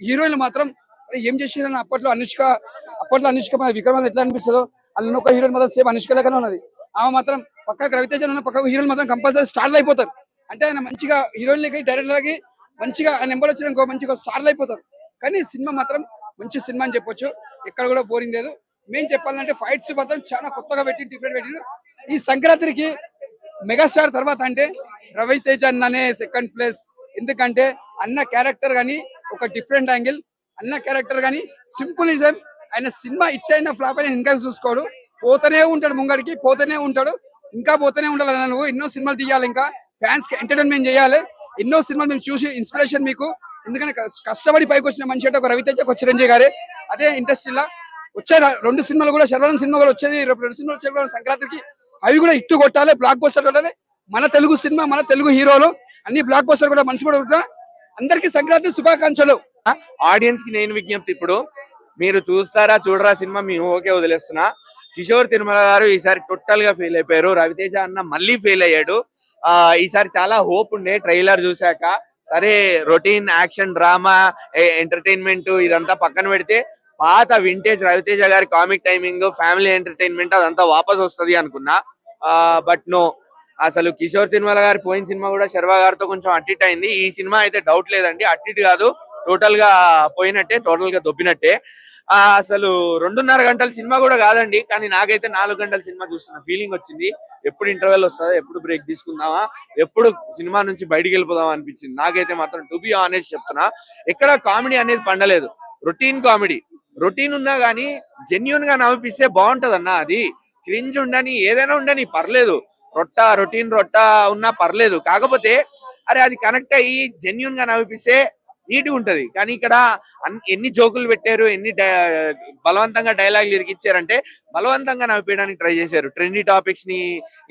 హీరోయిన్లు మాత్రం ఏం చేసిరని అప్పట్లో అనుష్క మన విక్రమ్ ఎట్లా అనిపిస్తుందో అందులో ఒక హీరోయిన్ మాత్రం సేమ్ అనుష్క లెక్కనే ఉన్నది. ఆమె మాత్రం పక్కకు రవితేజ ఉన్న పక్కకు హీరోయిన్ మాత్రం కంపల్సరీ స్టార్లు అయిపోతారు. అంటే ఆయన మంచిగా హీరోయిన్లకి డైరెక్టర్లకి మంచిగా ఆయన నెంబర్ వచ్చిన మంచిగా స్టార్లు అయిపోతారు. కానీ సినిమా మాత్రం మంచి సినిమా అని చెప్పొచ్చు. ఎక్కడ కూడా బోరింగ్ లేదు. మేము చెప్పాలంటే ఫైట్స్ మాత్రం చాలా కొత్తగా పెట్టి డిఫరెంట్ పెట్టి ఈ సంక్రాంతికి మెగాస్టార్ తర్వాత అంటే రవితేజ అన్ననే సెకండ్ ప్లేస్. ఎందుకంటే అన్న క్యారెక్టర్ కానీ ఒక డిఫరెంట్ యాంగిల్, అన్న క్యారెక్టర్ కానీ సింపులిజం. ఆయన సినిమా హిట్ అయిన ఫ్లాప్ అయినా ఇంకా చూసుకోడు, పోతూనే ఉంటాడు, ముంగడికి పోతూనే ఉంటాడు, ఇంకా పోతూనే ఉండాలి. నువ్వు ఎన్నో సినిమాలు తీయాలి, ఇంకా ఫ్యాన్స్ కి ఎంటర్టైన్మెంట్ చేయాలి. ఎన్నో సినిమాలు మేము చూసి ఇన్స్పిరేషన్ మీకు. ఎందుకంటే కష్టపడి పైకి వచ్చిన మనిషి అంటే ఒక రవితేజ, ఒక చిరంజీవి గారే. అదే ఇండస్ట్రీలో వచ్చే 2 సినిమాలు కూడా శర్వానంద్ సినిమా కూడా వచ్చేది, 2 సినిమాలు వచ్చే సంక్రాంతికి అవి కూడా ఇట్టు కొట్టాలి, బ్లాక్ బస్టర్ కొట్టాలి. మన తెలుగు సినిమా, మన తెలుగు హీరోలు అన్ని బ్లాక్ బస్టర్ కూడా మంచి కూడా. అందరికి సంక్రాంతి శుభాకాంక్షలు. ఆడియన్స్ కి నేను విజ్ఞప్తి, ఇప్పుడు మీరు చూస్తారా చూడరా సినిమా మీ ఓకే వదిలేస్తున్నా. కిషోర్ తిరుమల గారు ఈసారి టోటల్ గా ఫెయిల్ అయిపోయారు. రవితేజ అన్న మళ్ళీ ఫెయిల్ అయ్యాడు. ఈసారి చాలా హోప్ ఉండే ట్రైలర్ చూసాక. సరే రొటీన్ యాక్షన్ డ్రామా ఎంటర్టైన్మెంట్ ఇదంతా పక్కన పెడితే పాత వింటేజ్ రవితేజ గారి కామిక్ టైమింగ్, ఫ్యామిలీ ఎంటర్టైన్మెంట్ అదంతా వాపస్ వస్తుంది అనుకున్నా. బట్ నో, అసలు కిషోర్ తిరుమల గారి పోయిన సినిమా కూడా శర్వా గారితో కొంచెం అట్టిట్ అయింది. ఈ సినిమా అయితే డౌట్ లేదండి, అట్టిట్ కాదు, టోటల్ గా పోయినట్టే, టోటల్ గా దొబ్బినట్టే. అసలు 2.5 గంటల సినిమా కూడా కాదండి, కానీ నాకైతే 4 గంటల సినిమా చూస్తున్న ఫీలింగ్ వచ్చింది. ఎప్పుడు ఇంటర్వెల్ వస్తుందా, ఎప్పుడు బ్రేక్ తీసుకుందామా, ఎప్పుడు సినిమా నుంచి బయటికి వెళ్ళిపోదామా అనిపించింది నాకైతే మాత్రం. టు బి ఆనెస్ట్ చెప్తున్నా, ఎక్కడ కామెడీ అనేది పండలేదు. రొటీన్ కామెడీ, రొటీన్ ఉన్నా గానీ జెన్యున్ గా నవ్విపిస్తే బాగుంటది అన్న. అది క్రింజ్ ఉండని ఏదైనా ఉండని పర్లేదు, రొటీన్ ఉన్నా పర్లేదు. కాకపోతే అరే అది కనెక్ట్ అయ్యి జెన్యున్ గా నవ్విపిస్తే నీట్గా ఉంటది. కానీ ఇక్కడ ఎన్ని జోకులు పెట్టారు, ఎన్ని బలవంతంగా డైలాగులు ఇరికిచ్చారంటే బలవంతంగా నవ్విపోయడానికి ట్రై చేశారు. ట్రెండీ టాపిక్స్ ని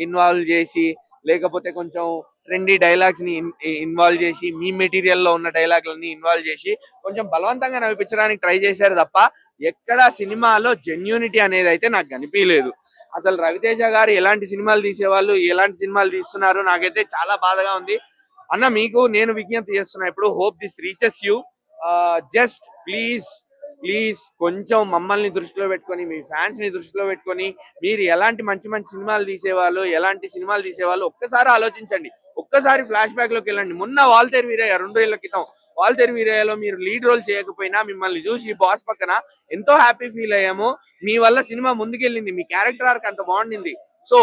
ఇన్వాల్వ్ చేసి, లేకపోతే కొంచెం ట్రెండీ డైలాగ్స్ ని ఇన్వాల్వ్ చేసి, మీ మెటీరియల్ లో ఉన్న డైలాగులని ఇన్వాల్వ్ చేసి కొంచెం బలవంతంగా నవ్విపించడానికి ట్రై చేశారు తప్ప ఎక్కడ సినిమాలో జెన్యూనిటీ అనేది అయితే నాకు కనిపించలేదు. అసలు రవితేజ గారు ఎలాంటి సినిమాలు తీసేవాళ్ళు, ఎలాంటి సినిమాలు తీస్తున్నారు నాకైతే చాలా బాధగా ఉంది. అన్న మీకు నేను విజ్ఞప్తి చేస్తున్నా, ఇప్పుడు hope this reaches you. Just please కొంచెం మమ్మల్ని దృష్టిలో పెట్టుకొని, మీ ఫ్యాన్స్ ని దృష్టిలో పెట్టుకొని, మీరు ఎలాంటి మంచి సినిమాలు తీసేవాళ్ళు, ఎలాంటి సినిమాలు తీసేవాళ్ళు ఒక్కసారి ఆలోచించండి. ఒక్కసారి ఫ్లాష్ బ్యాక్ లోకి వెళ్ళండి. మొన్న వాల్తేరు వీరయ్య 2 ఏళ్ల క్రితం వాల్తేరు వీరయ్యలో మీరు లీడ్ రోల్ చేయకపోయినా మిమ్మల్ని చూసి బాస్ పక్కన ఎంతో హ్యాపీ ఫీల్ అయ్యాము. మీ వల్ల సినిమా ముందుకెళ్ళింది, మీ క్యారెక్టర్ ఆర్క్ అంత బాగుండింది. సో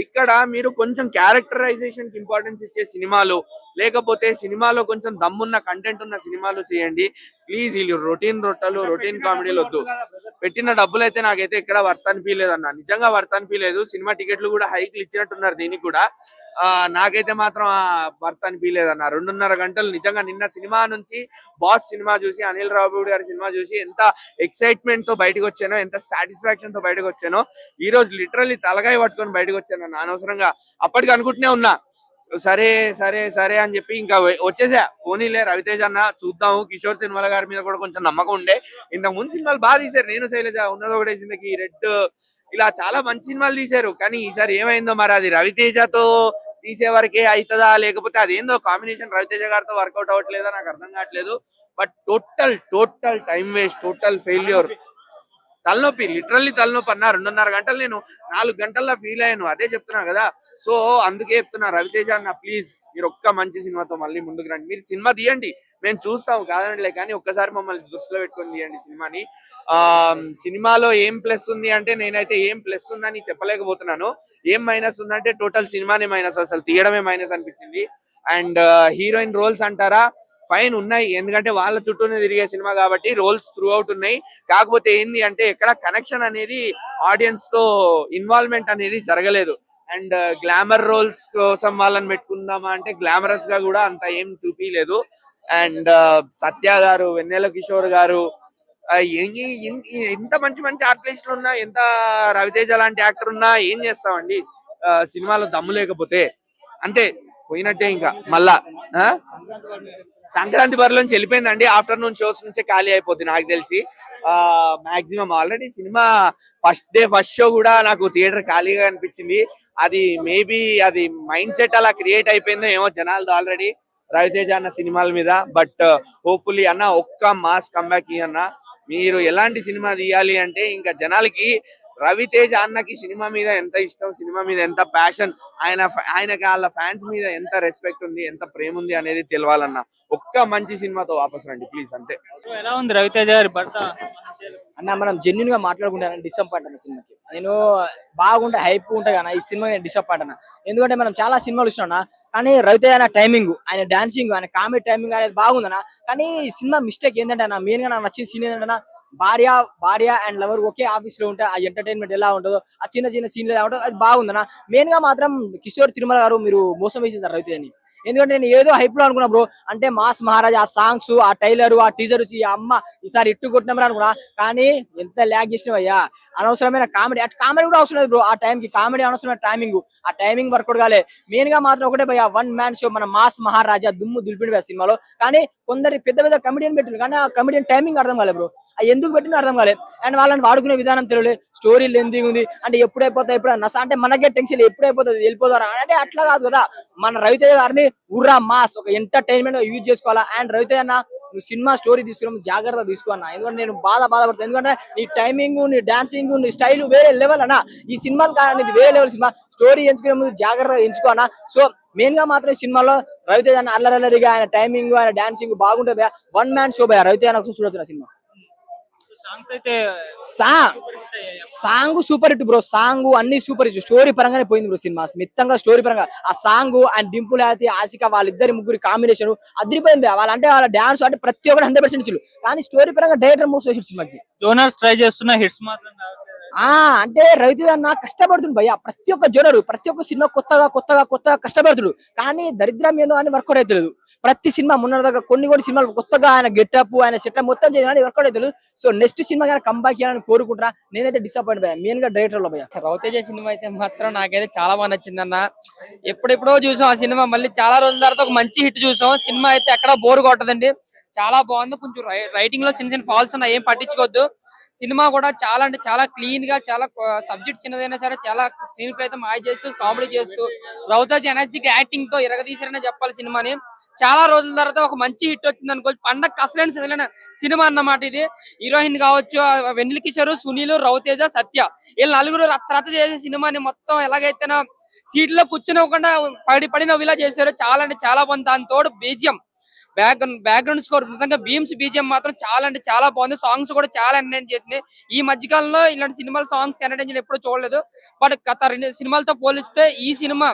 ఇక్కడ మీరు కొంచెం క్యారెక్టరైజేషన్ కి ఇంపార్టెన్స్ ఇచ్చే సినిమాలు, లేకపోతే సినిమాలో కొంచెం దమ్మున్న కంటెంట్ ఉన్న సినిమాలు చేయండి ప్లీజ్. వీళ్ళు రొటీన్ కామెడీలు వద్దు. పెట్టిన డబ్బులు అయితే నాకైతే ఇక్కడ వర్త్ అనిపించలేదు అన్న, నిజంగా వర్త్ అనిపించలేదు. సినిమా టికెట్లు కూడా హైక్లు ఇచ్చినట్టున్నారు దీనికి కూడా. నాకైతే మాత్రం వర్త్ అనిపించలేదు అన్న. 2.5 గంటలు నిజంగా. నిన్న సినిమా నుంచి బాస్ సినిమా చూసి, అనిల్ రావుపూడి గారి సినిమా చూసి ఎంత ఎక్సైట్మెంట్ తో బయటకు వచ్చానో, ఎంత సాటిస్ఫాక్షన్ తో బయటకు వచ్చానో, ఈ రోజు లిటరల్లీ తలగాయ పట్టుకొని బయటకు వచ్చాను అన్న. అనవసరంగా అప్పటికి అనుకుంటూనే ఉన్నా సరే అని చెప్పి ఇంకా వచ్చేసా. పోనీలే రవితేజ అన్న చూద్దాము. కిషోర్ తిరుమల గారి మీద కూడా కొంచెం నమ్మకం ఉండే. ఇంతకు ముందు సినిమాలు బాగా తీశారు, నేను శైలజ, ఉన్నది ఒకటే జిందగీ, రెడ్, ఇలా చాలా మంచి సినిమాలు తీశారు. కానీ ఈసారి ఏమైందో మరి, అది రవితేజతో తీసే వరకే అవుతుందా, లేకపోతే అదేందో కాంబినేషన్ రవితేజ గారితో వర్కౌట్ అవ్వట్లేదా నాకు అర్థం కావట్లేదు. But total time waste, total failure, తలనొప్పి, లిటరల్లీ తలనొప్పి అన్న. 2.5 గంటలు నేను 4 గంటల్లో ఫీల్ అయ్యాను. అదే చెప్తున్నా కదా. సో అందుకే చెప్తున్నా రవితేజ అన్న, ప్లీజ్ మీరు ఒక్క మంచి సినిమాతో మళ్ళీ ముందుకు రండి. మీరు సినిమా తీయండి, మేము చూస్తాం కాదనలే, కానీ ఒక్కసారి మమ్మల్ని దృష్టిలో పెట్టుకొని తీయండి సినిమాని. సినిమాలో ఏం ప్లస్ ఉంది అంటే నేనైతే ఏం ప్లస్ ఉందని చెప్పలేకపోతున్నాను. ఏం మైనస్ ఉందంటే టోటల్ సినిమానే మైనస్, అసలు తీయడమే మైనస్ అనిపించింది. అండ్ హీరోయిన్ రోల్స్ అంటారా, ఫైన్ ఉన్నాయి, ఎందుకంటే వాళ్ళ చుట్టూనే తిరిగే సినిమా కాబట్టి రోల్స్ త్రూ అవుట్ ఉన్నాయి. కాకపోతే ఏంది అంటే ఎక్కడ కనెక్షన్ అనేది, ఆడియన్స్ తో ఇన్వాల్వ్మెంట్ అనేది జరగలేదు. అండ్ గ్లామర్ రోల్స్ కోసం వాళ్ళని పెట్టుకుందామా అంటే గ్లామరస్ గా కూడా అంత ఏం చూపించలేదు. అండ్ సత్య గారు, వెన్నెల కిషోర్ గారు, ఎంత మంచి ఆర్టిస్టులు ఉన్నా, ఎంత రవితేజ లాంటి యాక్టర్ ఉన్నా ఏం చేస్తామండి సినిమాలో దమ్ము లేకపోతే. అంటే పోయినట్టే ఇంకా. మళ్ళా సంక్రాంతి బరిలోంచి వెళ్ళిపోయిందండి. ఆఫ్టర్నూన్ షోస్ నుంచే ఖాళీ అయిపోద్ది నాకు తెలిసి. Maximum already cinema first show కూడా నాకు థియేటర్ ఖాళీగా అనిపించింది. అది మేబీ అది మైండ్ సెట్ అలా క్రియేట్ అయిపోయిందో ఏమో జనాలతో ఆల్రెడీ. రవితేజ అన్న సినిమాల మీద. బట్ హోప్ఫుల్లీ అన్న ఒక్క మాస్ కంబ్యాక్ అన్న. మీరు ఎలాంటి సినిమా తీయాలి అంటే ఇంకా జనాలకి రవితేజ అన్నకి సినిమా మీద ఎంత ఇష్టం, సినిమా మీద ఎంత ప్యాషన్, ఆయనకి వాళ్ళ ఫ్యాన్స్ మీద ఎంత రెస్పెక్ట్ ఉంది, ఎంత ప్రేమ ఉంది అనేది తెలవాలన్న. ఒక్క మంచి సినిమాతో వాపస్ రండి ప్లీజ్, అంతే. సో ఎలా ఉంది రవితేజ గారి భర్త? అన్న మనం జెన్యున్ గా మాట్లాడుకుంటాను డిసప్పాయింట్ అన్న సినిమాకి. నేను బాగుంటే హైప్ ఉంటా కానీ ఈ సినిమా నేను డిసప్పాయింట్ అన్న. ఎందుకంటే మనం చాలా సినిమాలు చూసినా కానీ రవితేజ అన్న టైమింగ్, ఆయన డాన్సింగ్, ఆయన కామెడీ టైమింగ్ అనేది బాగుందన్న. కానీ ఈ సినిమా మిస్టేక్ ఏంటంటే అన్న, మెయిన్ గా నాకు నచ్చిన సీన్ ఏంటంటే భార్య అండ్ లవర్ ఒకే ఆఫీస్ లో ఉంటే ఆ ఎంటర్టైన్మెంట్ ఎలా ఉంటుందో, ఆ చిన్న చిన్న సీన్లు ఎలా ఉంటుందో అది బాగుందన్న. మెయిన్ గా మాత్రం కిషోర్ తిరుమల గారు మీరు మోసం వేసింది రవితేజని. ఎందుకంటే నేను ఏదో హైప్ లో అనుకున్నా బ్రో, అంటే మాస్ మహారాజ్, ఆ సాంగ్స్, ఆ టైలర్, ఆ టీజర్ వచ్చి అమ్మ ఈసారి ఇట్టు కొట్టినామని అనుకున్నా. కానీ ఎంత ల్యాగ్ చేసినవయ్యా, అనవసరమైన కామెడీ. అటు కామెడీ కూడా అవసరం లేదు బ్రో, ఆ టైం కి కామెడీ అనవసరమైన టైమింగ్, ఆ టైమింగ్ వర్కౌట్ కాలే. మెయిన్ గా మాత్రం ఒకటే భయ, వన్ మ్యాన్ షో, మన మాస్ మహారాజా దుమ్ము దులిపిన సినిమాలో. కానీ కొందరు పెద్ద పెద్ద కమెడియన్ పెట్టిండు కానీ ఆ కమెడియన్ టైమింగ్ అర్థం కాలేదు బ్రో, అది ఎందుకు పెట్టినా అర్థం కాలేదు. అండ్ వాళ్ళని వాడుకునే విధానం తెలియలేదు, స్టోరీ లెంతీగా ఉంది. అంటే ఎప్పుడైపోతాయి ఎప్పుడు నస, అంటే మనకే టెన్షన్ ఎప్పుడైపోతుంది వెళ్ళిపోతారా అంటే అట్లా కాదు కదా. మన రవితేజ గారిని ఉర్రా మాస్ ఒక ఎంటర్టైన్మెంట్ యూజ్ చేసుకోవాలా. అండ్ రవితేజ అన్న నువ్వు సినిమా స్టోరీ తీసుకున్నావు జాగ్రత్త తీసుకో అన్న. ఎందుకంటే నేను బాధపడతాను, ఎందుకంటే నీ టైమింగ్, నీ డాన్సింగ్, నీ స్టైల్ వేరే లెవెల్ అన్న. ఈ సినిమాలు కానీ ఇది వేరే లెవెల్ సినిమా. స్టోరీ ఎంచుకునే ముందు జాగ్రత్తగా ఎంచుకో అన్న. సో మెయిన్ గా మాత్రం ఈ సినిమాలో రవితేజ అన్న అల్లరల్లరిగా, ఆయన టైమింగ్, ఆయన డాన్సింగ్ బాగుంటుంది. వన్ మ్యాన్ షో భయ రవితేజ అన్న చూడొచ్చు సినిమా. సాంగ్స్ అయితే song super hit bro, song అన్ని సూపర్ హిట్. స్టోరీ పరంగానే పోయింది బ్రో సినిమా, మిత్తంగా స్టోరీ పరంగా. ఆ సాంగ్ అండ్ డింపుల్ అయితే ఆసిక వాళ్ళిద్దరి ముగ్గురు కాంబినేషన్ అదిరిపోయింది. వాళ్ళంటే వాళ్ళ డాన్స్ అంటే ప్రతి ఒక్కటి 100% ఇచ్చారు. కానీ స్టోరీ పరంగా డైరెక్టర్ మోస్ట్ చేసిన సినిమాకి జోనర్స్ ట్రై చేస్తున్న హిట్స్ మాత్రం రావట్లేదు. అంటే రవితేజ అన్న కష్టపడుతుంది భయ్య, ప్రతి ఒక్క జోనరు, ప్రతి ఒక్క సినిమా కొత్తగా కష్టపడుతుడు. కానీ దరిద్రం ఏందో అని వర్కౌట్ అవుతలేదు. ప్రతి సినిమా మొన్న దాకా కొన్ని సినిమాలు కొత్తగా ఆయన గెటప్, ఆయన సెటప్ మొత్తం చేయాలని వర్కౌట్ అవుతలేదు. సో నెక్స్ట్ సినిమా కానీ కంబ్యాక్ చేయాలని కోరుకుంటున్నా. నేనైతే డిసప్పాయింట్ భయ్య, మెయిన్ గా డైరెక్టర్ లో భయ్య. రవితేజ సినిమా అయితే మాత్రం నాకైతే చాలా బాగా నచ్చింది అన్న. ఎప్పుడెప్పుడో చూసాం ఆ సినిమా, మళ్ళీ చాలా రోజుల తర్వాత ఒక మంచి హిట్ చూసాం. సినిమా అయితే ఎక్కడ బోర్ కొట్టదండి, చాలా బాగుంది. కొంచెం రైటింగ్ లో చిన్న చిన్న ఫాల్స్ ఉన్నాయి, ఏం పట్టించుకోవద్దు. సినిమా కూడా చాలా అంటే చాలా క్లీన్ గా, చాలా సబ్జెక్ట్ చిన్నదైనా సరే చాలా స్క్రీన్ ప్లే అయితే మాయ చేస్తూ కామెడీ చేస్తూ రవితేజ ఎనర్జిక్ యాక్టింగ్ తో ఇరగదీశారనే చెప్పాలి సినిమాని. చాలా రోజుల తర్వాత ఒక మంచి హిట్ వచ్చింది అనుకో, పండగ అసలైన సినిమా అన్నమాట ఇది. హీరోయిన్ కావచ్చు వెన్నెల కిషోర్, సునీల్, రవితేజ, సత్య, వీళ్ళు నలుగురు రచ్చ చేసే సినిమాని మొత్తం ఎలాగైతే సీట్లో కూర్చునివ్వకుండా పడి నవ్విలా చేశారు. చాలా అంటే చాలా బాగుంది. దాని తోడు బీజియం, బ్యాక్గ్రౌండ్ స్కోర్, నిజంగా బీమ్స్ బీజియం మాత్రం చాలా అంటే చాలా బాగుంది. సాంగ్స్ కూడా చాలా ఎంటర్టైన్ చేసినాయి. ఈ మధ్యకాలంలో ఇలాంటి సినిమాల సాంగ్స్ ఎంటర్టైన్ ఎప్పుడూ చూడలేదు. బట్ గత 2 సినిమాలతో పోలిస్తే ఈ సినిమా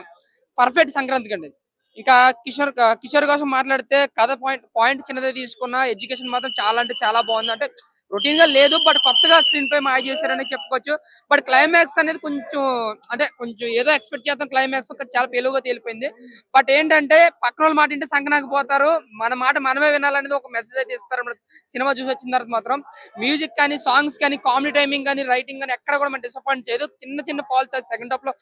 పర్ఫెక్ట్ సంక్రాంతికి అండి. ఇంకా కిషోర్ కోసం మాట్లాడితే కథ పాయింట్ చిన్నదే తీసుకున్న, ఎడ్యుకేషన్ మాత్రం చాలా అంటే చాలా బాగుంది. అంటే రొటీన్ గా లేదు, బట్ కొత్తగా స్క్రీన్ పై మాయ చేశారని చెప్పుకోవచ్చు. బట్ క్లైమాక్స్ అనేది కొంచెం ఏదో ఎక్స్పెక్ట్ చేస్తాం, క్లైమాక్స్ చాలా పేలుగా తేలిపోయింది. బట్ ఏంటంటే పక్కన వాళ్ళ మాట వింటే సంకనాకపోతారు, మన మాట మనమే వినాలనేది ఒక మెసేజ్ అయితే ఇస్తారు సినిమా చూసి వచ్చిన తర్వాత మాత్రం. మ్యూజిక్ కానీ, సాంగ్స్ కానీ, కామెడీ టైమింగ్ కానీ, రైటింగ్ కానీ ఎక్కడ కూడా మనం డిసప్పాయింట్ చేయదు. చిన్న ఫాల్స్ సెకండ్ హాఫ్ లో